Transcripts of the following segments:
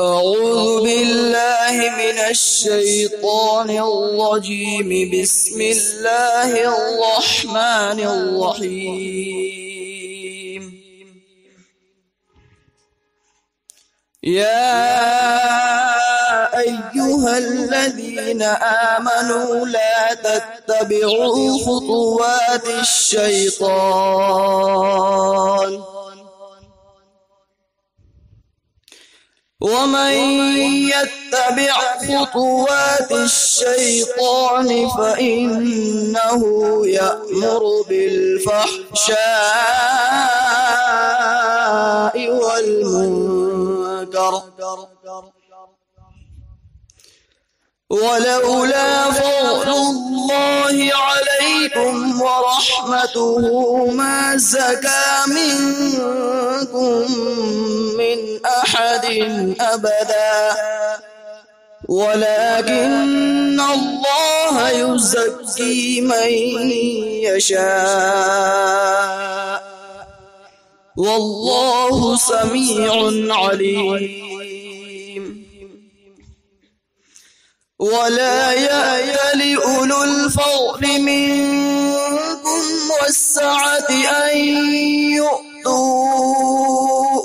أعوذ بالله من الشيطان الرجيم بسم الله الرحمن الرحيم يا أيها الذين آمنوا لا تتبعوا خطوات الشيطان ومن يتبع خطوات الشيطان فإنه يأمر بالفحشاء والمنكر ولولا فضل الله عليكم ورحمته ما زكى منكم من أحد أبدا ولكن الله يزكي من يشاء والله سميع عليم ولا يأتل أولو الفضل منكم والسعة أن يؤتوا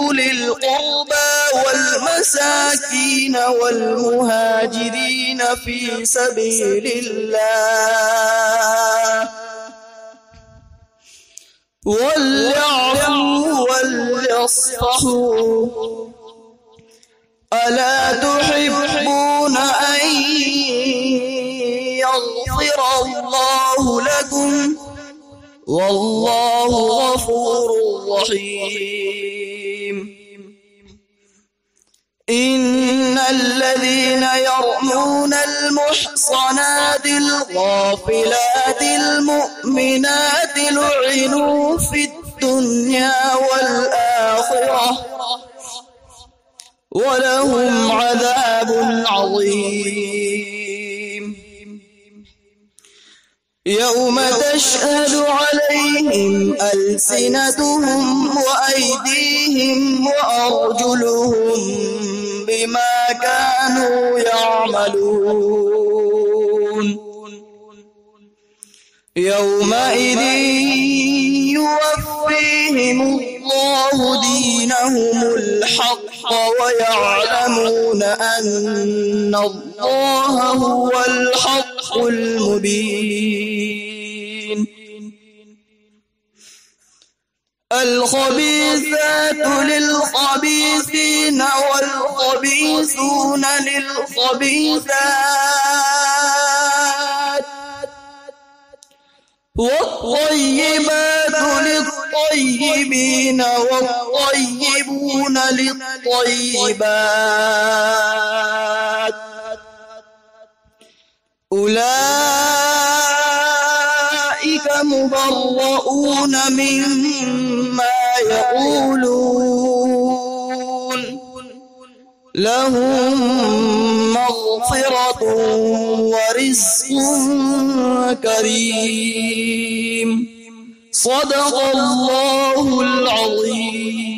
أولي القربى والمساكين والمهاجرين في سبيل الله وليعفوا وليصفحوا ألا تحبون أن يغفر الله لكم والله غفور رحيم إن الذين يرمون المحصنات الغافلات المؤمنات لعنوا في الدنيا والآخرة ولهم عذاب عظيم يوم تشهد عليهم ألسنتهم وأيديهم وأرجلهم بما كانوا يعملون يومئذ يوفيهم الله دينهم الحق ويعلمون أن الله هو الحق المبين الخبيثات للخبيثين والخبيثون للخبيثات والطيبات للطيبين والطيبون للطيبات أولئك مبرؤون مما يقولون لهم مغفرة ورزق كريم صدق الله العظيم.